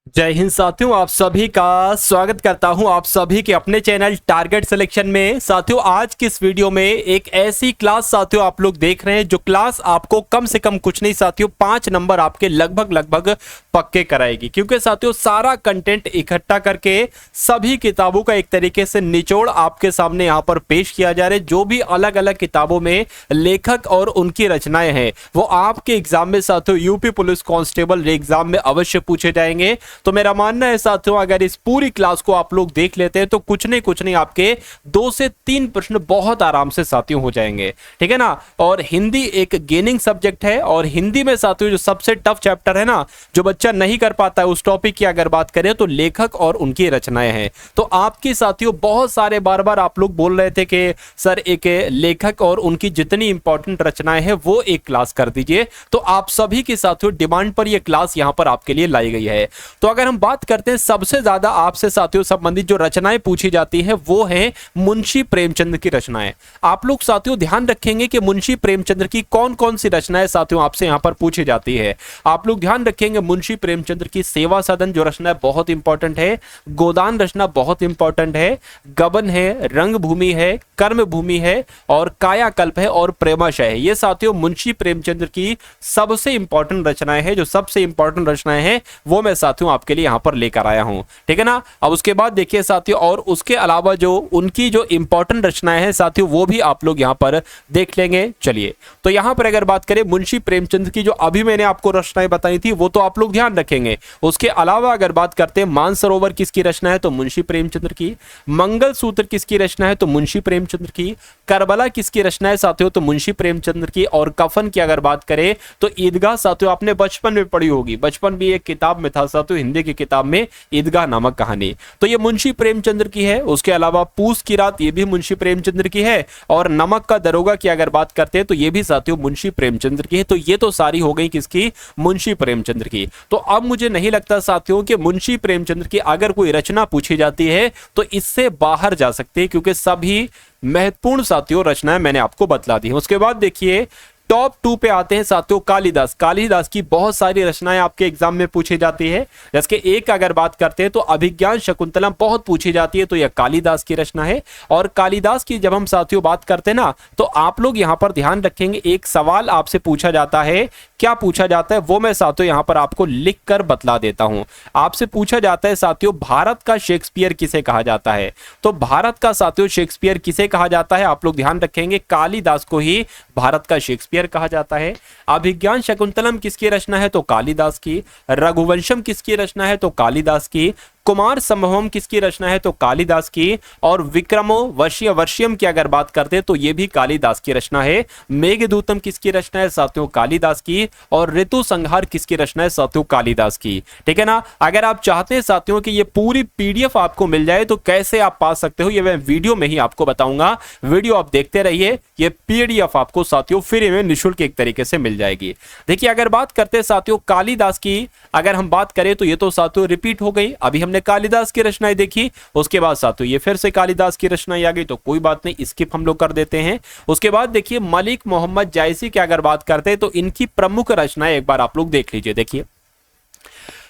जय हिंद साथियों, आप सभी का स्वागत करता हूं आप सभी के अपने चैनल टारगेट सिलेक्शन में। साथियों, आज की इस वीडियो में एक ऐसी क्लास साथियों आप लोग देख रहे हैं जो क्लास आपको कम से कम कुछ नहीं साथियों 5 नंबर आपके लगभग पक्के कराएगी, क्योंकि साथियों सारा कंटेंट इकट्ठा करके सभी किताबों का एक तरीके से निचोड़ आपके सामने यहां पर पेश किया जा रहा है। जो भी अलग अलग किताबों में लेखक और उनकी रचनाएं हैं वो आपके एग्जाम में साथियों यूपी पुलिस कांस्टेबल एग्जाम में अवश्य पूछे जाएंगे। तो मेरा मानना है साथियों, अगर इस पूरी क्लास को आप लोग देख लेते हैं तो कुछ नहीं आपके 2 से 3 प्रश्न बहुत आराम से साथियों हो जाएंगे, ठीक है ना। और हिंदी एक गेनिंग सब्जेक्ट है और हिंदी में साथियों जो सबसे टफ चैप्टर है ना, जो बच्चा नहीं कर पाता है उस टॉपिक की अगर बात करें तो लेखक और उनकी रचनाएं हैं। तो आपकी साथियों बहुत सारे बार आप लोग बोल रहे थे कि सर एक लेखक और उनकी जितनी इंपॉर्टेंट रचनाएं हैं वो एक क्लास कर दीजिए। तो आप सभी के साथियों डिमांड पर यह क्लास यहां पर आपके लिए लाई गई है। तो अगर हम बात करते हैं सबसे ज्यादा आपसे साथियों संबंधित जो रचनाएं पूछी जाती हैं वो है मुंशी प्रेमचंद की रचनाएं। आप लोग साथियों ध्यान रखेंगे कि मुंशी प्रेमचंद की कौन कौन सी रचनाएं साथियों आपसे यहां पर पूछी जाती है। आप लोग ध्यान रखेंगे मुंशी प्रेमचंद की सेवा सदन जो रचना है बहुत इंपॉर्टेंट है, गोदान रचना बहुत इंपॉर्टेंट है, गबन है, रंगभूमि है, कर्म भूमि है और कायाकल्प है और प्रेमाशय है। ये साथियों मुंशी प्रेमचंद की सबसे इंपॉर्टेंट रचनाएं हैं। जो सबसे इंपॉर्टेंट रचनाएं हैं वो मैं साथियों आपके लिए यहां पर लेकर आया हूं, ठीक है ना। अब उसके बाद देखिए साथियों, और उसके अलावा जो उनकी जो इंपॉर्टेंट रचनाएं हैं साथियों वो भी आप लोग यहां पर देख लेंगे। चलिए, तो यहां पर अगर बात करें मुंशी प्रेमचंद की जो अभी मैंने आपको रचनाएं बताई थी वो तो आप लोग ध्यान रखेंगे। उसके अलावा अगर बात करते हैं मानसरोवर किसकी रचना है तो मुंशी प्रेमचंद की, मंगलसूत्र किसकी रचना है तो मुंशी प्रेमचंद की, करबला किसकी रचना है साथियों तो मुंशी प्रेमचंद की, और कफन की अगर बात करें तो ईदगाह साथियों आपने बचपन में पढ़ी होगी, बचपन भी एक किताब में था साथियों हिंदी की किताब में ईदगाह नामक कहानी, तो ये मुंशी प्रेमचंद की है। उसके अलावा पूस की रात ये भी मुंशी प्रेमचंद की है, और नमक का दरोगा की अगर बात करते हैं तो ये भी साथियों मुंशी प्रेमचंद की है। तो ये तो सारी हो गई किसकी, मुंशी प्रेमचंद की। तो अब मुझे नहीं लगता साथियों कि मुंशी प्रेमचंद की अगर कोई रचना पूछी जाती है तो इससे बाहर जा सकते हैं, क्योंकि सभी महत्वपूर्ण साथियों रचनाएं मैंने आपको बतला दी हैं। उसके बाद देखिए टॉप 2 पे आते हैं साथियों कालिदास। कालिदास की बहुत सारी रचनाएं आपके एग्जाम में पूछी जाती है। जैसे एक अगर बात करते हैं तो अभिज्ञान शकुंतलम बहुत पूछी जाती है, तो यह कालिदास की रचना है। और कालिदास की जब हम साथियों बात करते हैं ना तो आप लोग यहां पर ध्यान रखेंगे, एक सवाल आपसे पूछा जाता है। क्या पूछा जाता है वो मैं साथियों यहां पर आपको लिख कर बतला देता हूं। आपसे पूछा जाता है साथियों भारत का शेक्सपियर किसे कहा जाता है, तो भारत का साथियों शेक्सपियर किसे कहा जाता है आप लोग ध्यान रखेंगे, कालिदास को ही भारत का शेक्सपियर कहा जाता है। अभिज्ञान शकुंतलम किसकी रचना है तो कालिदास की, रघुवंशम किसकी रचना है तो कालिदास की, कुमार संभवम किसकी रचना है तो कालिदास की, और विक्रमो वर्ष्यम की अगर बात करते हैं तो यह भी कालिदास की रचना है। मेघदूतम किसकी रचना है साथियों कालिदास की, और ऋतु संहार किसकी रचना है साथियों कालिदास की, ठीक है ना। अगर आप चाहते हैं साथियों कि ये पूरी पीडीएफ आपको मिल जाए तो कैसे आप पा सकते हो ये मैं वीडियो में ही आपको बताऊंगा। वीडियो आप देखते रहिए, ये पीडीएफ आपको साथियों फ्री में निःशुल्क एक तरीके से मिल जाएगी। देखिए अगर बात करते हैं साथियों कालिदास की अगर हम बात करें तो ये तो साथियों रिपीट हो गई, अभी हमने कालिदास की रचनाएं देखी। उसके बाद साथियों ये फिर से कालिदास की रचनाएं आ गई, तो कोई बात नहीं, स्किप हम लोग कर देते हैं। उसके बाद देखिए मलिक मोहम्मद जायसी की अगर बात करते हैं तो इनकी प्रमुख रचनाएं एक बार आप लोग देख लीजिए। देखिए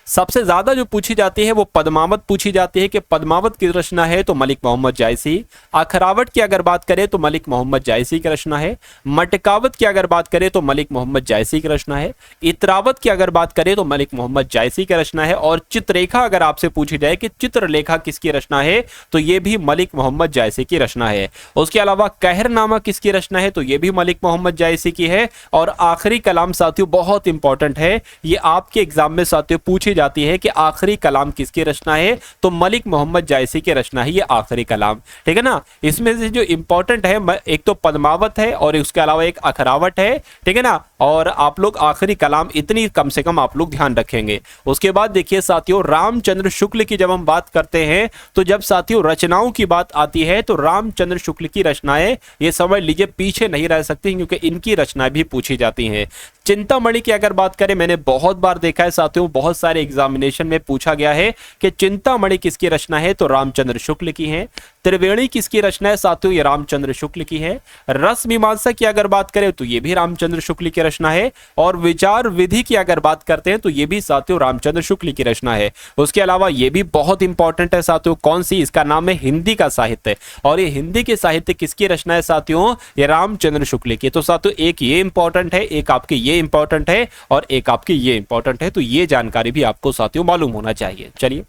सबसे ज्यादा जो पूछी जाती है वो पद्मावत पूछी जाती है कि पद्मावत की रचना है तो मलिक मोहम्मद जायसी। अखरावट की अगर बात करें तो मलिक मोहम्मद जायसी की रचना है। मटकावत की अगर बात करें तो मलिक मोहम्मद जायसी की रचना है। इतरावत की अगर बात करें तो मलिक मोहम्मद जायसी की रचना है। और चित्ररेखा अगर आपसे पूछी जाए कि चित्रलेखा किसकी रचना है तो यह भी मलिक मोहम्मद जायसी की रचना है। उसके अलावा कहरनामा किसकी रचना है तो यह भी मलिक मोहम्मद जायसी की है। और आखिरी कलाम साथियों बहुत इंपॉर्टेंट है, ये आपके एग्जाम में साथियों पूछी जाती है कि आखिरी कलाम किसकी रचना है तो मलिक मोहम्मद जायसी की रचना है ये आखिरी कलाम, ठीक है ना। इसमें से जो इंपॉर्टेंट है एक तो पद्मावत है और उसके अलावा एक अखरावट है, ठीक है ना। और आप लोग आखिरी कलाम इतनी कम से कम आप लोग ध्यान रखेंगे। उसके बाद देखिए साथियों रामचंद्र शुक्ल की जब हम बात करते हैं तो जब साथियों रचनाओं की बात आती है तो रामचंद्र शुक्ल की रचनाएं ये समझ लीजिए पीछे नहीं रह सकती, क्योंकि इनकी रचनाएं भी पूछी जाती हैं। चिंतामणि की अगर बात करें, मैंने बहुत बार देखा है साथियों, बहुत सारे एग्जामिनेशन में पूछा गया है कि चिंतामणि किसकी रचना है, तो रामचंद्र शुक्ल की है। त्रिवेणी किसकी रचना है साथियों, ये रामचंद्र शुक्ल की है। रस मीमांसा की अगर बात करें तो ये भी रामचंद्र शुक्ल की रचना है। और विचार विधि की अगर बात करते हैं तो ये भी साथियों रामचंद्र शुक्ल की रचना है। उसके अलावा ये भी बहुत इंपॉर्टेंट है साथियों, कौन सी, इसका नाम है हिंदी का साहित्य। और ये हिंदी के साहित्य किसकी रचना है साथियों, ये रामचंद्र शुक्ल की। तो साथियों एक ये इंपॉर्टेंट है, एक आपके ये इंपॉर्टेंट है और एक आपके ये इंपॉर्टेंट है। तो ये जानकारी भी आपको साथियों मालूम होना चाहिए। चलिए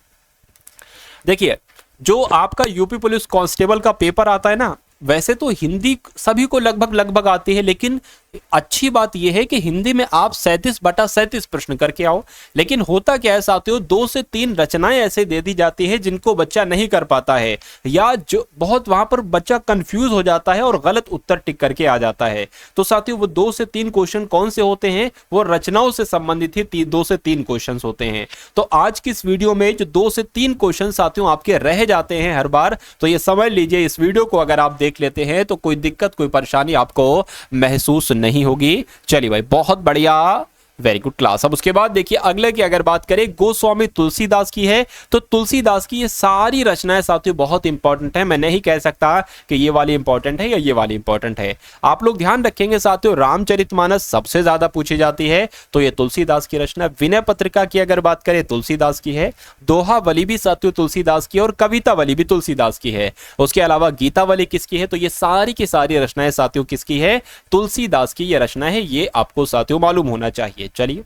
देखिए, जो आपका यूपी पुलिस कांस्टेबल का पेपर आता है ना, वैसे तो हिंदी सभी को लगभग आती है, लेकिन अच्छी बात यह है कि हिंदी में आप 37/37 प्रश्न करके आओ। लेकिन होता क्या है साथियों, 2 से 3 रचनाएं ऐसे दे दी जाती है जिनको बच्चा नहीं कर पाता है, या जो बहुत वहां पर बच्चा कंफ्यूज हो जाता है और गलत उत्तर टिक करके आ जाता है। तो साथियों वो 2 से 3 क्वेश्चन कौन से होते हैं, वो रचनाओं से संबंधित ही 2 से 3 क्वेश्चन होते हैं। तो आज की इस वीडियो में जो 2 से 3 क्वेश्चन साथियों आपके रह जाते हैं हर बार, तो ये समझ लीजिए, इस वीडियो को अगर आप देख लेते हैं तो कोई दिक्कत, कोई परेशानी आपको महसूस नहीं होगी। चलिए भाई, बहुत बढ़िया, वेरी गुड क्लास। अब उसके बाद देखिए अगले की अगर बात करें, गोस्वामी तुलसीदास की है। तो तुलसीदास की ये सारी रचनाएं साथियों बहुत इंपॉर्टेंट है। मैं नहीं कह सकता कि ये वाली इंपॉर्टेंट है या ये वाली इंपॉर्टेंट है। आप लोग ध्यान रखेंगे साथियों, रामचरितमानस सबसे ज्यादा पूछी जाती है, तो ये तुलसीदास की रचना। विनय पत्रिका की अगर बात करें, तुलसीदास की है। दोहावली भी साथियों तुलसीदास की है और कवितावली भी तुलसीदास की है। उसके अलावा गीतावली किसकी है, तो ये सारी की सारी रचनाएं साथियों किसकी है, तुलसीदास की ये रचना है। ये आपको साथियों मालूम होना चाहिए। चलिए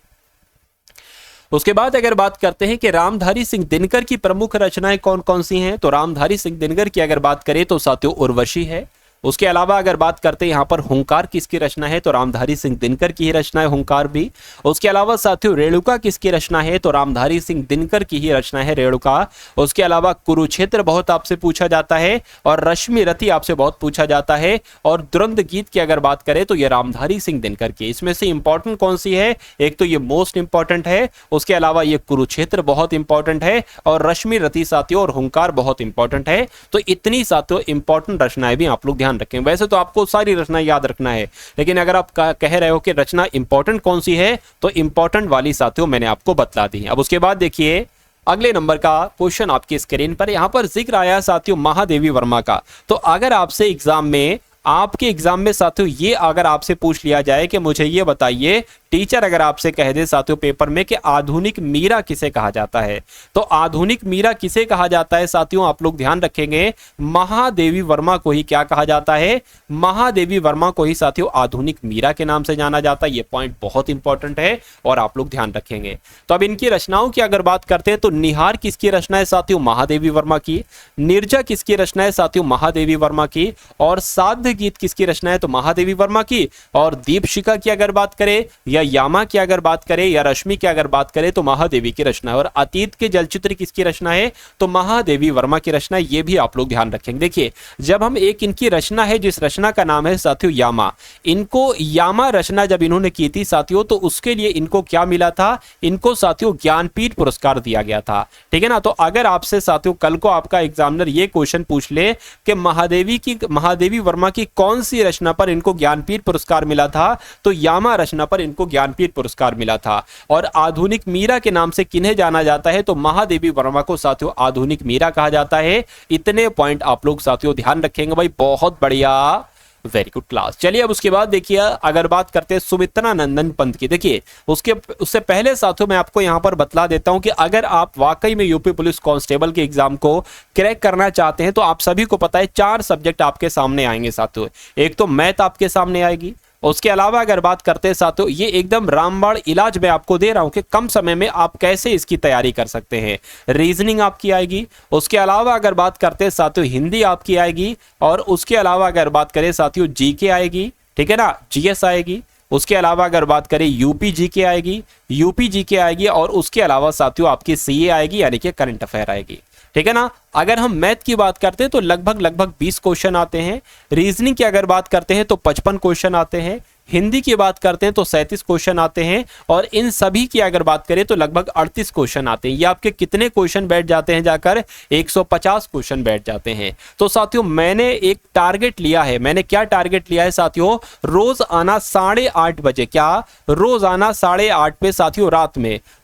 उसके बाद अगर बात करते हैं कि रामधारी सिंह दिनकर की प्रमुख रचनाएं कौन कौन सी हैं, तो रामधारी सिंह दिनकर की अगर बात करें तो साथियों उर्वशी है। उसके अलावा अगर बात करते हैं यहाँ पर हुंकार किसकी रचना है, तो रामधारी सिंह दिनकर की ही रचना है हुंकार भी। उसके अलावा साथियों रेणुका किसकी रचना है, तो रामधारी सिंह दिनकर की ही रचना है रेणुका। उसके अलावा कुरुक्षेत्र बहुत आपसे पूछा जाता है, और रश्मि रथी आपसे बहुत पूछा जाता है। और द्वंद्व गीत की अगर बात करें तो ये रामधारी सिंह दिनकर की। इसमें से इंपॉर्टेंट कौन सी है, एक तो ये मोस्ट इंपॉर्टेंट है, उसके अलावा ये कुरुक्षेत्र बहुत इंपॉर्टेंट है, और रश्मि रथी साथियों और हुंकार बहुत इंपॉर्टेंट है। तो इतनी साथियों इंपॉर्टेंट रचनाएं भी आप लोग ध्यान रखें। वैसे तो आपको सारी रचना याद रखना है, लेकिन अगर आप कह रहे हो कि रचना इंपॉर्टेंट कौन सी है, तो इंपॉर्टेंट वाली साथियों मैंने आपको बतला दी है। अब उसके बाद देखिए अगले नंबर का क्वेश्चन आपकी स्क्रीन पर, यहां पर जिक्र आया साथियों महादेवी वर्मा का। तो अगर आपसे एग्जाम में, आपके एग्जाम में साथियों ये अगर आपसे पूछ लिया जाए कि मुझे ये बताइए, टीचर अगर आपसे कह दे साथियों पेपर में कि आधुनिक मीरा किसे कहा जाता है, तो आधुनिक मीरा किसे कहा जाता है साथियों, आप लोग ध्यान रखेंगे, महादेवी वर्मा को ही क्या कहा जाता है, महादेवी वर्मा को ही साथियों आधुनिक मीरा के नाम से जाना जाता है। ये पॉइंट बहुत इंपॉर्टेंट है और आप लोग ध्यान रखेंगे। तो अब इनकी रचनाओं की अगर बात करते हैं तो निहार किसकी रचना है साथियों, महादेवी वर्मा की। निर्जा किसकी रचना है साथियों, महादेवी वर्मा की। और साध्य गीत किसकी रचना है, तो महादेवी वर्मा की। और दीपशिखा की अगर बात करें, या यामा की अगर बात करें, या रश्मि की अगर बात करें, तो महादेवी की रचना है। और अतीत के जलचित्र किसकी रचना है, तो महादेवी वर्मा की रचना है। ये भी आप लोग ध्यान रखेंगे। देखिए जब हम एक इनकी रचना है, जिस रचना का नाम है साथियों यामा, इनको यामा रचना जब इन्होंने की थी साथियों, तो उसके लिए इनको क्या मिला था, इनको साथियों ज्ञानपीठ पुरस्कार दिया गया था। ठीक है ना। तो अगर आपसे साथियों कल को आपका एग्जामिनर ये क्वेश्चन पूछ ले कि महादेवी वर्मा की कौन सी रचना पर इनको ज्ञानपीठ पुरस्कार मिला था, तो यामा रचना पर इनको ज्ञानपीठ पुरस्कार मिला था। और आधुनिक मीरा के नाम से किन्हें जाना जाता है, तो महादेवी वर्मा को साथियों आधुनिक मीरा कहा जाता है। इतने पॉइंट आप लोग साथियों ध्यान रखेंगे भाई, बहुत बढ़िया, वेरी गुड क्लास। चलिए अब उसके बाद देखिए अगर बात करते हैं सुमित्रा नंदन पंत की। देखिए उससे पहले साथियों मैं आपको यहां पर बतला देता हूं कि अगर आप वाकई में यूपी पुलिस कांस्टेबल के एग्जाम को क्रैक करना चाहते हैं, तो आप सभी को पता है 4 सब्जेक्ट आपके सामने आएंगे साथियों। एक तो मैथ आपके सामने आएगी, उसके अलावा अगर बात करते हैं साथियों, ये एकदम रामबाण इलाज मैं आपको दे रहा हूं कि कम समय में आप कैसे इसकी तैयारी कर सकते हैं। रीजनिंग आपकी आएगी, उसके अलावा अगर बात करते हैं साथियों हिंदी आपकी आएगी, और उसके अलावा अगर बात करें साथियों जीके आएगी, ठीक है ना, जीएस आएगी। उसके अलावा अगर बात करें यूपी जीके आएगी, और उसके अलावा साथियों आपकी सीए आएगी, यानी कि करंट अफेयर आएगी। ठीक है ना। अगर हम मैथ की बात करते हैं तो लगभग 20 क्वेश्चन आते हैं। रीजनिंग की अगर बात करते हैं तो 55 क्वेश्चन आते हैं। हिंदी की बात करते हैं तो 37 क्वेश्चन आते हैं, और इन सभी की अगर बात करें तो लगभग 38 क्वेश्चन आते हैं। ये आपके कितने क्वेश्चन बैठ जाते हैं, जाकर 150 क्वेश्चन बैठ जाते हैं। तो साथियों मैंने एक टारगेट लिया है, मैंने क्या टारगेट लिया है साथियों, रोज आना 8:30 बजे, क्या रोज आना 8:30 पे साथियों,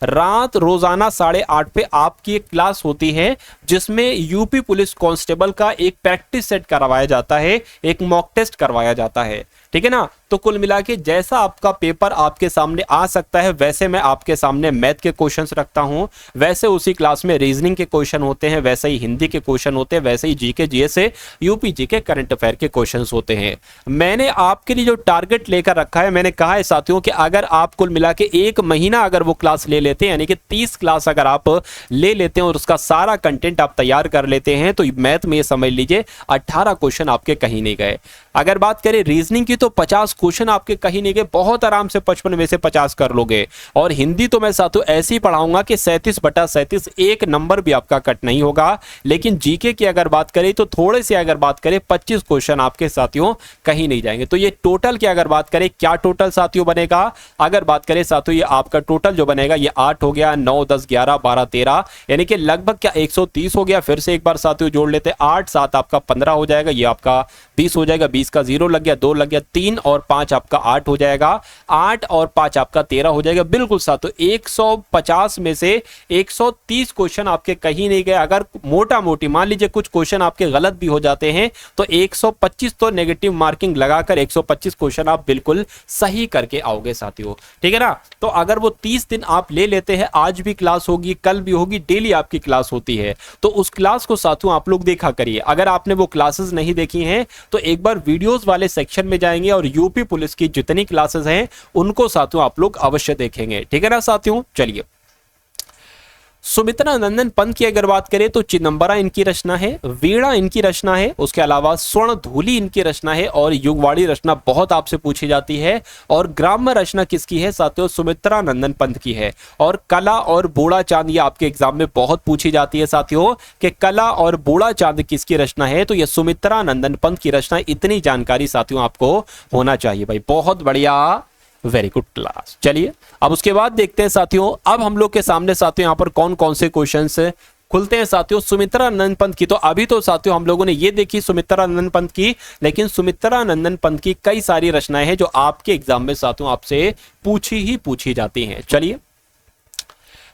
रात रोजाना 8:30 पे आपकी एक क्लास होती है जिसमें यूपी पुलिस कांस्टेबल का एक प्रैक्टिस सेट करवाया जाता है, एक मॉक टेस्ट करवाया जाता है, ठीक है ना। तो कुल मिला के जैसा आपका पेपर आपके सामने आ सकता है वैसे मैं आपके सामने मैथ के क्वेश्चंस रखता हूं, वैसे उसी क्लास में रीजनिंग के क्वेश्चन होते हैं, वैसे ही हिंदी के क्वेश्चन होते हैं, वैसे ही GK GS UP GK current affair के क्वेश्चंस होते हैं। मैंने आपके लिए जो टारगेट लेकर रखा है, मैंने कहा है साथियों कि अगर आप कुल मिला के 1 महीना अगर वो क्लास ले लेते हैं, यानी कि 30 क्लास अगर आप ले लेते हैं और उसका सारा कंटेंट आप तैयार कर लेते हैं, तो मैथ में ये समझ लीजिए 18 क्वेश्चन आपके कहीं नहीं गए। अगर बात करें रीजनिंग की तो 50 क्वेश्चन आपके कहीं नहीं गए, बहुत आराम से 55 में से 50 कर लोगे। और हिंदी तो मैं साथियों ऐसे ही पढ़ाऊंगा कि 37/37 एक नंबर भी आपका कट नहीं होगा। लेकिन जीके की अगर बात करें तो थोड़े से अगर बात करें 25 क्वेश्चन आपके साथियों कहीं नहीं जाएंगे। तो ये टोटल की अगर बात करें, क्या टोटल साथियों बनेगा, अगर बात करें साथियों ये आपका टोटल जो बनेगा ये 8 हो गया, 9 10 11 12 13, यानी कि लगभग क्या 130 हो गया। फिर से एक बार साथियों जोड़ लेते हैं, 8 7 आपका 15 हो जाएगा, ये आपका 20 हो जाएगा, 20 का 0 लग गया, 2 लग गया, 3 और 5 आपका 8 हो जाएगा, 8 और 5 आपका 13 हो जाएगा। बिल्कुल साथियों 150 में से 130 क्वेश्चन आपके कहीं नहीं गए। अगर मोटा मोटी मान लीजिए कुछ क्वेश्चन आपके गलत भी हो जाते हैं तो 125 तो नेगेटिव मार्किंग लगाकर 125 क्वेश्चन आप बिल्कुल सही करके आओगे साथियों, ठीक है ना। तो अगर वो 30 दिन आप ले लेते हैं, आज भी क्लास होगी, कल भी होगी, डेली आपकी क्लास होती है, तो उस क्लास को साथियों आप लोग देखा करिए। अगर आपने वो क्लासेस नहीं देखी हैं तो एक बार वीडियोस वाले सेक्शन में जाएंगे और यूपी पुलिस की जितनी क्लासेस हैं उनको साथियों आप लोग अवश्य देखेंगे, ठीक है ना साथियों। चलिए, सुमित्रा नंदन पंत की अगर बात करें तो चिदंबरा इनकी रचना है, वीणा इनकी रचना है, उसके अलावा स्वर्ण धूली इनकी रचना है, और युगवाणी रचना बहुत आपसे पूछी जाती है। और ग्राम्य रचना किसकी है साथियों, सुमित्रा नंदन पंत की है। और कला और बूढ़ा चांद ये आपके एग्जाम में बहुत पूछी जाती है साथियों कि कला और बूढ़ा चांद किसकी रचना है, तो ये सुमित्रा नंदन पंत की रचना। इतनी जानकारी साथियों आपको होना चाहिए भाई, बहुत बढ़िया, वेरी गुड क्लास। चलिए अब उसके बाद देखते हैं साथियों, अब हम लोग के सामने साथियों यहाँ पर कौन कौन से क्वेश्चंस खुलते हैं साथियों। सुमित्रा नंदन पंत की तो अभी तो साथियों हम लोगों ने ये देखी सुमित्रा नंदन पंत की, लेकिन सुमित्रा नंदन पंत की कई सारी रचनाएं हैं जो आपके एग्जाम में साथियों आपसे पूछी जाती हैं। चलिए,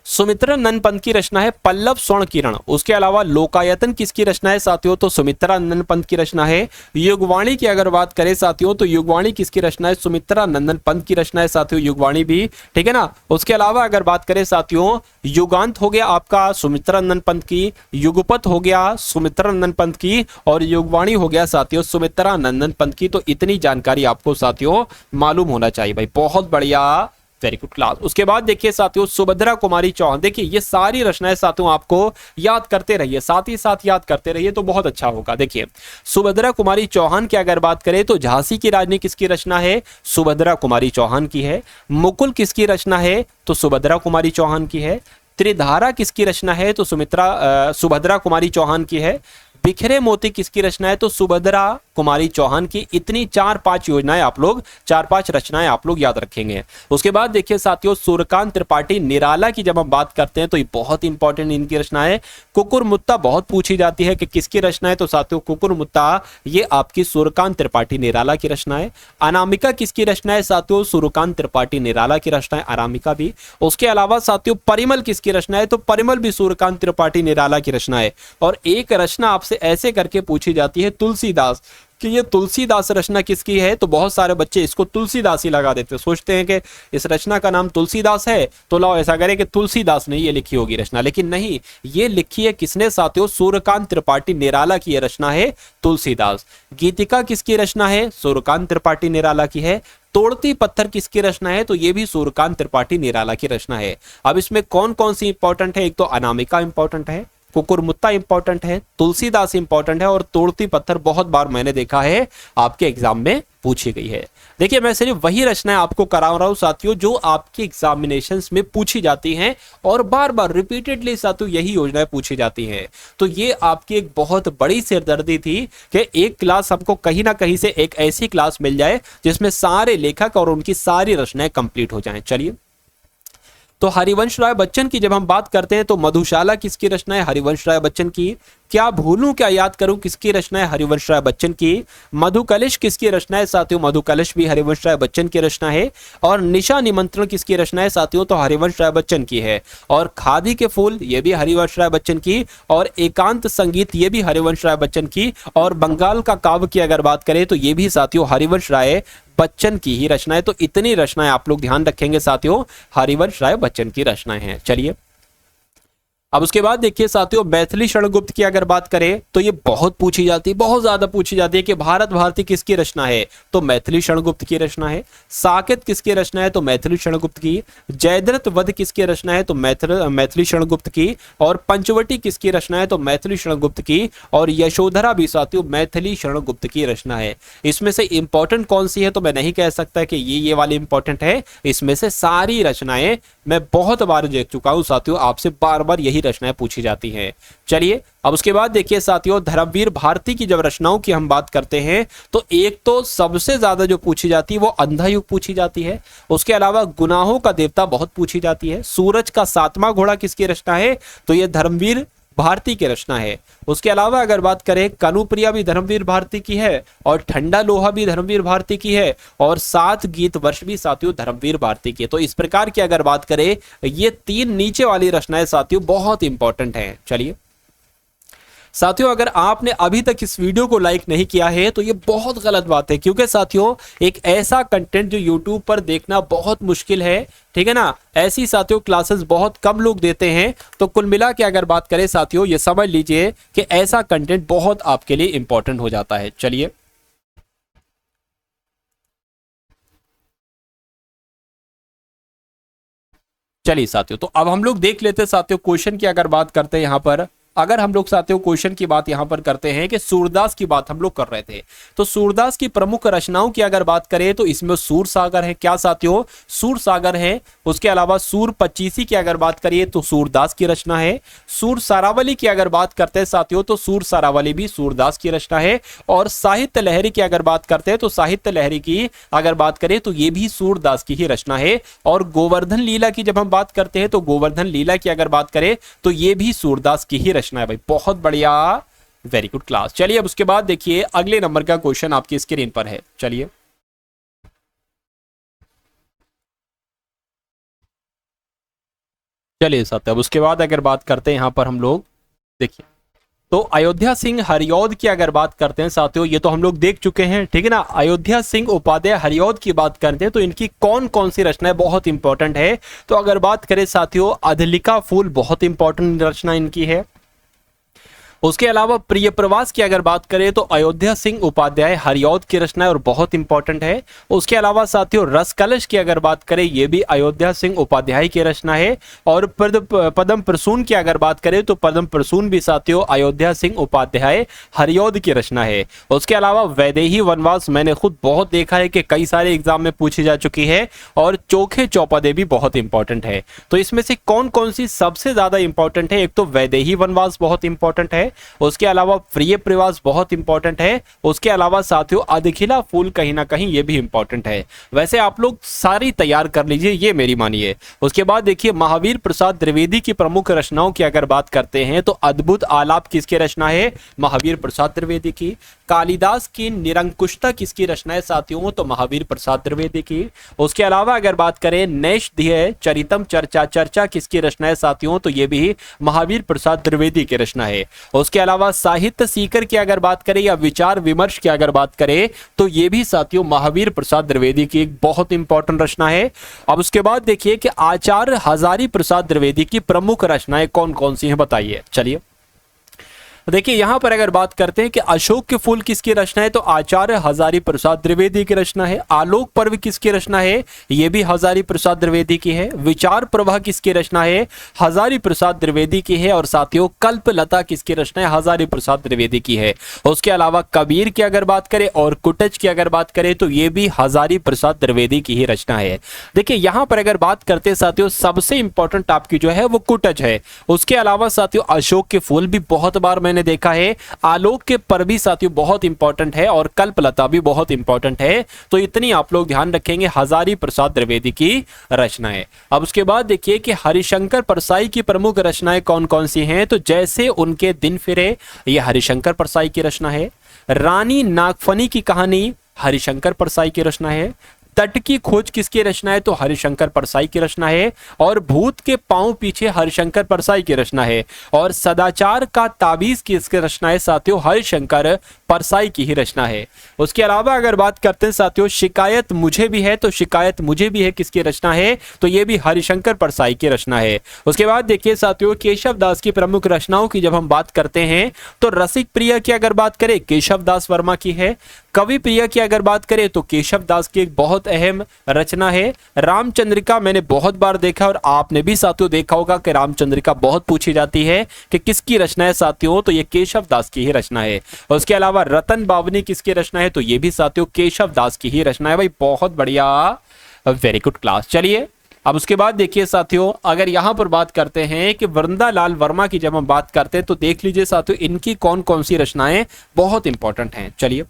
सुमित्रा नंदन पंत की रचना है पल्लव स्वर्ण किरण। उसके अलावा लोकायतन किसकी रचना है साथियों, तो सुमित्रा नंदन पंत की रचना है। युगवाणी की अगर बात करें साथियों तो युगवाणी किसकी रचना है, सुमित्रा नंदन पंत की रचना है साथियों, युगवाणी भी, ठीक है ना। उसके अलावा अगर बात करें साथियों, युगांत हो गया आपका सुमित्रा नंदन पंत की, युगपत हो गया सुमित्रा नंदन पंत की, और युगवाणी हो गया साथियों सुमित्रा नंदन पंत की। तो इतनी जानकारी आपको साथियों मालूम होना चाहिए भाई, बहुत बढ़िया, वेरी गुड क्लास। उसके बाद देखिए साथियों, सुभद्रा कुमारी चौहान, देखिए ये सारी रचनाएं साथियों आपको याद करते रहिए, साथ ही साथ याद करते रहिए तो बहुत अच्छा होगा। देखिए सुभद्रा कुमारी चौहान की अगर बात करें तो झांसी की रानी किसकी रचना है, सुभद्रा कुमारी चौहान की है। मुकुल किसकी रचना है, तो सुभद्रा कुमारी चौहान की है। त्रिधारा किसकी रचना है, तो सुभद्रा कुमारी चौहान की है। बिखरे मोती किसकी रचना है, तो सुभद्रा कुमारी चौहान की। इतनी 4-5 योजनाएं आप लोग, 4-5 रचनाएं आप लोग याद रखेंगे। उसके बाद देखिए साथियों, सूर्यकांत त्रिपाठी निराला की जब हम बात करते हैं तो ये बहुत इंपॉर्टेंट इनकी रचना है। कुकुरमुत्ता बहुत पूछी जाती है कि किसकी रचना है, तो साथियों कुकुरमुत्ता ये आपकी सूर्यकांत त्रिपाठी निराला की रचना है। अनामिका किसकी रचना है साथियों, सूर्यकांत त्रिपाठी निराला की रचना है, अनामिका भी। उसके अलावा साथियों परिमल किसकी रचना है, तो परिमल भी सूर्यकांत त्रिपाठी निराला की रचना है। और एक रचना आपसे ऐसे करके पूछी जाती है तुलसीदास, कि ये तुलसीदास रचना किसकी है, तो बहुत सारे बच्चे इसको तुलसीदास ही लगा देते, सोचते हैं कि इस रचना का नाम तुलसीदास है तो लाओ ऐसा करें कि तुलसीदास ने ये लिखी होगी रचना, लेकिन नहीं, ये लिखी है किसने साथियों, सूर्यकांत त्रिपाठी निराला की ये रचना है तुलसीदास। गीतिका किसकी रचना है, सूर्यकांत त्रिपाठी निराला की है। तोड़ती पत्थर किसकी रचना है, तो ये भी सूर्यकांत त्रिपाठी निराला की रचना है। अब इसमें कौन कौन सी इंपॉर्टेंट है, एक तो अनामिका इंपॉर्टेंट है, कुकुरमुत्ता इंपॉर्टेंट है, तुलसीदास इंपॉर्टेंट है और तोड़ती पत्थर बहुत बार मैंने देखा है आपके एग्जाम में पूछी गई है। देखिए मैं सिर्फ वही रचनाएं आपको करा रहा हूं साथियों जो आपके एग्जामिनेशंस में पूछी जाती हैं और बार बार रिपीटेडली साथियों यही योजनाएं पूछी जाती हैं। तो ये आपकी एक बहुत बड़ी सिरदर्दी थी कि एक क्लास हमको कहीं ना कहीं से एक ऐसी क्लास मिल जाए जिसमें सारे लेखक और उनकी सारी रचनाएं कंप्लीट हो जाएं। चलिए, तो हरिवंश राय बच्चन की जब हम बात करते हैं तो मधुशाला किसकी रचना है? हरिवंश राय बच्चन की। क्या भूलूं क्या याद करूं किसकी रचना है? हरिवंश राय बच्चन की। मधुकलश किसकी रचना है साथियों? मधुकलश भी हरिवंश राय बच्चन की रचना है। और निशा निमंत्रण किसकी रचना है साथियों? तो हरिवंश राय बच्चन की है। और खादी के फूल ये भी हरिवंश राय बच्चन की। और एकांत संगीत ये भी हरिवंश राय बच्चन की। और बंगाल का काव्य की अगर बात करें तो ये भी साथियों हरिवंश राय बच्चन की ही रचना है। तो इतनी रचनाएं आप लोग ध्यान रखेंगे साथियों, हरिवंश राय बच्चन की रचनाएं हैं। चलिए, अब उसके बाद देखिए साथियों मैथिली शरणगुप्त की अगर बात करें तो ये बहुत पूछी जाती है, बहुत ज्यादा पूछी जाती है कि भारत भारती किसकी रचना है? तो मैथिली शरणगुप्त की रचना है। साकेत किसकी रचना है? तो मैथिली शरणगुप्त की। जयद्रथ वध किसकी रचना है? तो मैथिली शरणगुप्त की। और पंचवटी किसकी रचना है? तो मैथिली शरणगुप्त की। और यशोधरा भी साथियों मैथिली शरणगुप्त की रचना है। इसमें से इंपॉर्टेंट कौन सी है तो मैं नहीं कह सकता कि ये वाली इंपॉर्टेंट है। इसमें से सारी रचनाएं मैं बहुत बार देख चुका हूं साथियों, आपसे बार बार यही रचनाएं पूछी जाती हैं। चलिए, अब उसके बाद देखिए साथियों धर्मवीर भारती की जब रचनाओं की हम बात करते हैं तो एक तो सबसे ज्यादा जो पूछी जाती है वो अंधा युग पूछी जाती है। उसके अलावा गुनाहों का देवता बहुत पूछी जाती है। सूरज का सातवां घोड़ा किसकी रचना है? तो ये धर्मवीर भारती की रचना है। उसके अलावा अगर बात करें कनुप्रिया भी धर्मवीर भारती की है। और ठंडा लोहा भी धर्मवीर भारती की है। और 7 गीत वर्ष भी साथियों धर्मवीर भारती की है। तो इस प्रकार की अगर बात करें ये 3 नीचे वाली रचनाएं साथियों बहुत इंपॉर्टेंट हैं। चलिए साथियों, अगर आपने अभी तक इस वीडियो को लाइक नहीं किया है तो ये बहुत गलत बात है, क्योंकि साथियों एक ऐसा कंटेंट जो यूट्यूब पर देखना बहुत मुश्किल है, ठीक है ना, ऐसी साथियों क्लासेस बहुत कम लोग देते हैं। तो कुल मिला के अगर बात करें साथियों ये समझ लीजिए कि ऐसा कंटेंट बहुत आपके लिए इंपॉर्टेंट हो जाता है। चलिए साथियों, तो अब हम लोग देख लेते हैं साथियों क्वेश्चन की अगर बात करते हैं यहां पर। अगर हम लोग साथियों क्वेश्चन की बात यहां पर करते हैं कि सूरदास की बात हम लोग कर रहे थे, तो सूरदास की प्रमुख रचनाओं की अगर बात करें तो इसमें सूर सागर है। क्या साथियों? सूर सागर है। उसके अलावा सूर पच्चीसी की अगर बात करिए तो सूरदास की रचना है। सूर सारावली की अगर बात करते हैं साथियों तो सूर सारावली भी सूरदास की रचना है। और साहित्य लहरी की अगर बात करते हैं तो साहित्य लहरी की अगर बात करें तो ये भी सूरदास की ही रचना है। और गोवर्धन लीला की जब हम बात करते हैं तो गोवर्धन लीला की अगर बात करें तो ये भी सूरदास की ही रचना है। भाई बहुत बढ़िया, वेरी गुड क्लास। चलिए अब उसके बाद देखिए अगले नंबर का क्वेश्चन आपकी स्क्रीन पर है। चलिए साथ अब उसके बाद अगर बात करते हैं यहां पर हम लोग देखिए तो अयोध्या सिंह हरिऔध की अगर बात करते हैं साथियों ये तो हम लोग देख चुके हैं, ठीक है ना। अयोध्या सिंह उपाध्याय हरिऔध की बात करते हैं तो इनकी कौन कौन सी रचनाएं बहुत इंपॉर्टेंट है? तो अगर बात करें साथियों अधलिका फूल बहुत इंपॉर्टेंट रचना इनकी है। उसके अलावा प्रिय प्रवास की अगर बात करें तो अयोध्या सिंह उपाध्याय हरिऔध की रचना है और बहुत इंपॉर्टेंट है। उसके अलावा साथियों रस कलश की अगर बात करें ये भी अयोध्या सिंह उपाध्याय की रचना है। और पद्म प्रसून की अगर बात करें तो पद्म प्रसून भी साथियों अयोध्या सिंह उपाध्याय हरिऔध की रचना है। उसके अलावा वैदेही वनवास मैंने खुद बहुत देखा है कि कई सारे एग्जाम में पूछी जा चुकी है। और चोखे चौपदे भी बहुत इंपॉर्टेंट है। तो इसमें से कौन कौन सी सबसे ज्यादा इंपॉर्टेंट है? एक तो वैदेही वनवास बहुत इंपॉर्टेंट है। उसके अलावा प्रिय प्रवास बहुत इंपॉर्टेंट है। उसके अलावा साथियों अधखिला फूल कहीं ना कहीं ये भी इंपॉर्टेंट है। वैसे आप लोग सारी तैयार कर लीजिए, ये मेरी मानिए। उसके बाद देखिए महावीर प्रसाद द्विवेदी की प्रमुख रचनाओं की अगर बात करते हैं तो अद्भुत आलाप किसकी रचना है? महावीर प्रसाद द्विवेदी की। कालिदास की निरंकुशता किसकी रचना है साथियों? तो महावीर प्रसाद द्विवेदी की। उसके अलावा अगर बात करें नैषधीय चरितम चर्चा किसकी रचना है साथियों? तो ये भी महावीर प्रसाद द्विवेदी की रचना है। उसके अलावा साहित्य सीकर की अगर बात करें या विचार विमर्श की अगर बात करें तो ये भी साथियों महावीर प्रसाद द्विवेदी की एक बहुत इंपॉर्टेंट रचना है। अब उसके बाद देखिए कि आचार्य हजारी प्रसाद द्विवेदी की प्रमुख रचनाएं कौन कौन सी हैं बताइए। चलिए देखिए यहाँ पर अगर बात करते हैं कि अशोक के फूल किसकी रचना है, तो आचार्य हजारी प्रसाद द्विवेदी की रचना है। आलोक पर्व किसकी रचना है, ये भी हजारी प्रसाद द्विवेदी की है। विचार प्रवाह किसकी रचना है, हजारी प्रसाद द्विवेदी की है। और साथियों कल्पलता किसकी रचना है, हजारी प्रसाद द्विवेदी की है। उसके अलावा कबीर की अगर बात करें और कुटच की अगर बात करें तो ये भी हजारी प्रसाद द्विवेदी की ही रचना है। देखिए यहाँ पर अगर बात करते हैं साथियों, सबसे इंपॉर्टेंट आपकी जो है वो कुटच है। उसके अलावा साथियों अशोक के फूल भी बहुत बार मैंने देखा है, आलोक के पर भी साथियों बहुत इंपॉर्टेंट है, और कल्पलता भी बहुत इंपॉर्टेंट है। तो इतनी आप लोग ध्यान रखेंगे, हजारी प्रसाद द्विवेदी की रचना है। अब उसके बाद देखिए कि हरिशंकर परसाई की प्रमुख रचनाएं कौन कौन सी हैं, तो जैसे उनके दिन फिरे, यह हरिशंकर परसाई की रचना है। रानी नागफनी की कहानी हरिशंकर परसाई की रचना है। तट की खोज किसकी रचना है, तो हरिशंकर परसाई की रचना है। और भूत के पांव पीछे हरिशंकर परसाई की रचना है। और सदाचार का ताबीज किसकी रचना है साथियों, हरिशंकर परसाई की ही रचना है। उसके अलावा अगर बात करते हैं साथियों शिकायत मुझे भी है, तो शिकायत मुझे भी है किसकी रचना है, तो ये भी हरिशंकर परसाई की रचना है। उसके बाद देखिए साथियों केशव दास की प्रमुख रचनाओं की जब हम बात करते हैं तो रसिक प्रिय की अगर बात करें केशव दास वर्मा की है। कवि प्रिय की अगर बात करें तो केशव दास की एक बहुत अहम रचना है। रामचंद्रिका मैंने बहुत बार देखा और आपने भी साथियों देखा होगा कि रामचंद्रिका बहुत पूछी जाती है कि किसकी रचना है साथियों, तो ये केशव दास की ही रचना है। उसके अलावा रतन बावनी किसकी रचना है, तो ये भी साथियों केशव दास की ही रचना है। भाई बहुत बढ़िया, वेरी गुड क्लास। चलिए अब उसके बाद देखिए साथियों अगर यहां पर बात करते हैं कि वृंदालाल वर्मा की जब हम बात करते हैं तो देख लीजिए साथियों इनकी कौन कौन सी रचनाएं बहुत इंपॉर्टेंट हैं। चलिए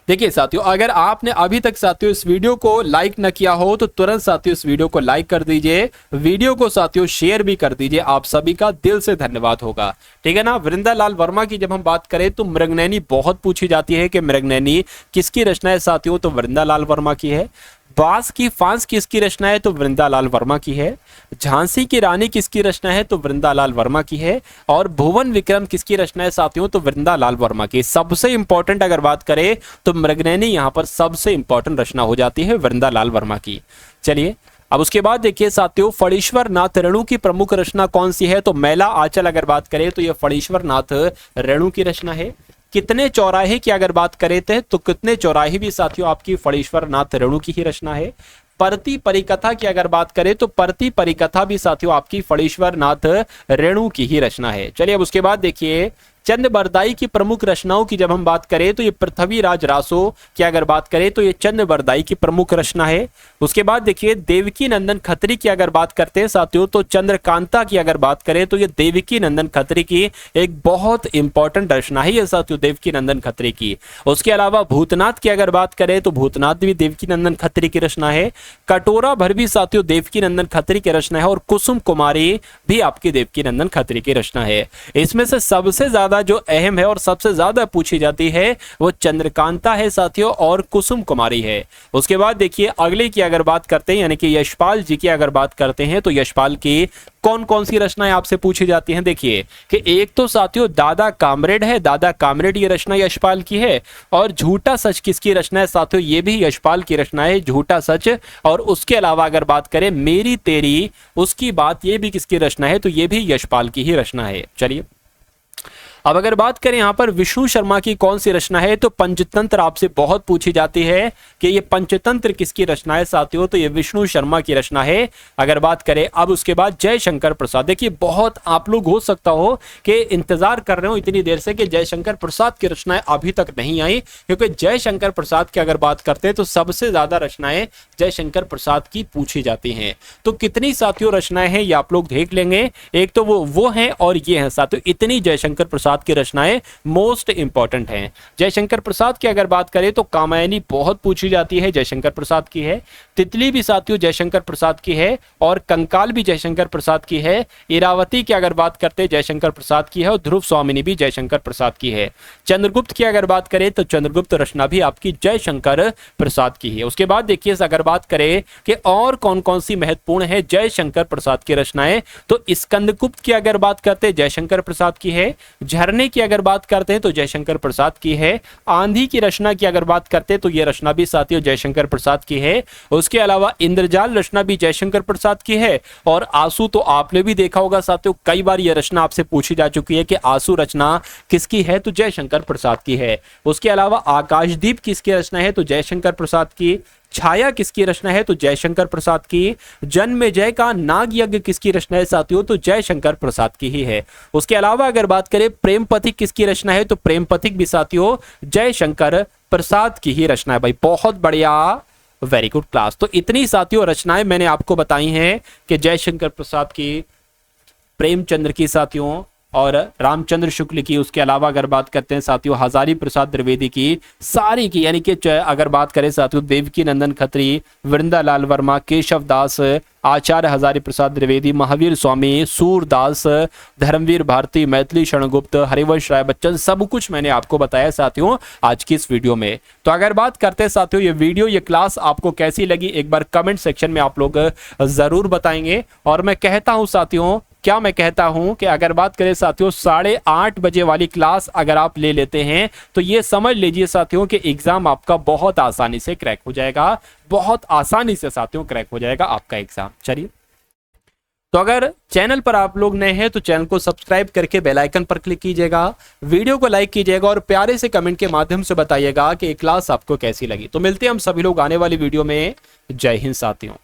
देखिए साथियों अगर आपने अभी तक साथियों इस वीडियो को लाइक न किया हो तो तुरंत साथियों इस वीडियो को लाइक कर दीजिए, वीडियो को साथियों शेयर भी कर दीजिए, आप सभी का दिल से धन्यवाद होगा। ठीक है ना। वृंदालाल वर्मा की जब हम बात करें तो मृगनयनी बहुत पूछी जाती है कि मृगनयनी किसकी रचना है साथियों, तो वृंदालाल वर्मा की है। बांस की फांस किसकी रचना है, तो वृंदालाल वर्मा की है। झांसी की रानी किसकी रचना है, तो वृंदालाल वर्मा की है। और भुवन विक्रम किसकी रचना है साथियों, तो वृंदालाल वर्मा की। सबसे इंपॉर्टेंट अगर बात करें तो मृगनयनी यहां पर सबसे इंपॉर्टेंट रचना हो जाती है वृंदालाल वर्मा की। चलिए अब उसके बाद देखिए साथियों फणीश्वर नाथ रेणु की प्रमुख रचना कौन सी है, तो मैला आंचल अगर बात करें तो यह फणीश्वर नाथ रेणु की रचना है। कितने चौराहे की अगर बात करें तो कितने चौराहे भी साथियों आपकी फणीश्वर नाथ रेणु की ही रचना है। परती परिकथा की अगर बात करें तो परती परिकथा भी साथियों आपकी फणीश्वर नाथ रेणु की ही रचना है। चलिए अब उसके बाद देखिए चंद बरदाई की प्रमुख रचनाओं की जब हम बात करें तो ये पृथ्वीराज रासो की अगर बात करें तो ये चंद बरदाई की प्रमुख रचना है। उसके बाद देखिए देवकी नंदन खत्री की अगर बात करते हैं साथियों तो चंद्रकांता की अगर बात करें तो ये देवकी नंदन खत्री की एक बहुत इंपॉर्टेंट रचना है ये साथियों देवकी नंदन खत्री की। उसके अलावा भूतनाथ की अगर बात करें तो भूतनाथ भी देवकी नंदन खत्री की रचना है। कटोरा भर भी साथियों देवकी नंदन खत्री की रचना है और कुसुम कुमारी भी आपकी देवकी नंदन खत्री की रचना है। इसमें से सबसे ज्यादा जो अहम है और सबसे ज्यादा पूछी जाती है वो चंद्रकांता है साथियों और कुसुम कुमारी है। उसके बाद देखिए अगले की अगर बात करते हैं यानी कि यशपाल जी की अगर बात करते हैं तो यशपाल की कौन कौन सी रचनाएं आपसे पूछी जाती हैं। देखिए कि एक तो साथियों दादा कामरेड है, दादा कामरेड ये रचना यशपाल की है। और झूठा सच किसकी रचना है साथियों, ये भी यशपाल की रचना है झूठा सच। और उसके अलावा अगर बात करें मेरी तेरी उसकी बात, ये भी किसकी रचना है, तो ये भी यशपाल की ही रचना है। चलिए अब अगर बात करें यहां पर विष्णु शर्मा की कौन सी रचना है, तो पंचतंत्र आपसे बहुत पूछी जाती है कि ये पंचतंत्र किसकी रचना है साथियों, तो ये विष्णु शर्मा की रचना है। अगर बात करें अब उसके बाद जयशंकर प्रसाद, देखिए बहुत आप लोग हो सकता हो कि इंतजार कर रहे हो इतनी देर से कि जयशंकर प्रसाद की रचनाएं अभी तक नहीं आई, क्योंकि जयशंकर प्रसाद की अगर बात करते हैं तो सबसे ज्यादा रचनाएं जयशंकर प्रसाद की पूछी जाती हैं। तो कितनी साथियों रचनाएं हैं ये आप लोग देख लेंगे, एक तो वो है और ये है साथियों, इतनी जयशंकर प्रसाद की रचनाएं मोस्ट इंपॉर्टेंट हैं। जयशंकर प्रसाद की अगर बात करें तो कामायनी बहुत पूछी जाती है, जयशंकर प्रसाद की है। तितली भी साथियों जयशंकर प्रसाद की है और कंकाल भी जयशंकर प्रसाद की है। इरावती की अगर बात करते हैं जयशंकर प्रसाद की है और ध्रुव स्वामिनी भी जयशंकर प्रसाद की है। चंद्रगुप्त की अगर बात करें तो चंद्रगुप्त रचना भी आपकी जयशंकर प्रसाद की है। उसके बाद देखिए अगर बात करें कि और कौन कौन सी महत्वपूर्ण है जयशंकर प्रसाद की रचनाएं, तो स्कंदगुप्त की अगर बात करते हैं जयशंकर प्रसाद की है। झरने की अगर बात करते हैं तो जयशंकर प्रसाद की है। आंधी की रचना की अगर बात करते हैं तो यह रचना भी साथियों जयशंकर प्रसाद की है। उसके अलावा इंद्रजाल रचना भी जयशंकर प्रसाद की है। और आंसू तो आपने भी देखा होगा साथियों, कई बार यह रचना आपसे पूछी जा चुकी है कि आंसू रचना किसकी है, तो जयशंकर प्रसाद की है। उसके अलावा आकाशदीप किसकी रचना है, तो जयशंकर प्रसाद की। छाया किसकी रचना है, तो जयशंकर प्रसाद की। जन्मेजय का नाग यज्ञ किसकी रचना है साथियों, तो जयशंकर प्रसाद की ही है। उसके अलावा अगर बात करें प्रेम पथिक किसकी रचना है, तो प्रेम पथिक भी साथियों जयशंकर प्रसाद की ही रचना है। भाई बहुत बढ़िया, वेरी गुड क्लास। तो इतनी साथियों रचनाएं मैंने आपको बताई हैं कि जयशंकर प्रसाद की, प्रेमचंद्र की साथियों, और रामचंद्र शुक्ल की। उसके अलावा अगर बात करते हैं साथियों हजारी प्रसाद द्विवेदी की, सारी की यानी कि अगर बात करें साथियों देवकी नंदन खत्री, वृंदालाल वर्मा, केशव दास, आचार्य हजारी प्रसाद द्विवेदी, महावीर स्वामी, सूरदास, धर्मवीर भारती, मैथिली शरण गुप्त, हरिवंश राय बच्चन, सब कुछ मैंने आपको बताया साथियों आज की इस वीडियो में। तो अगर बात करते हैं साथियों ये वीडियो, ये क्लास आपको कैसी लगी, एक बार कमेंट सेक्शन में आप लोग जरूर बताएंगे। और मैं कहता हूं साथियों, क्या मैं कहता हूं कि अगर बात करें साथियों 8:30 बजे वाली क्लास अगर आप ले लेते हैं तो ये समझ लीजिए साथियों कि एग्जाम आपका बहुत आसानी से क्रैक हो जाएगा, बहुत आसानी से साथियों क्रैक हो जाएगा आपका एग्जाम। चलिए, तो अगर चैनल पर आप लोग नए हैं तो चैनल को सब्सक्राइब करके बेल आइकन पर क्लिक कीजिएगा, वीडियो को लाइक कीजिएगा और प्यारे से कमेंट के माध्यम से बताइएगा कि ये क्लास आपको कैसी लगी। तो मिलते हैं हम सभी लोग आने वाली वीडियो में। जय हिंद साथियों।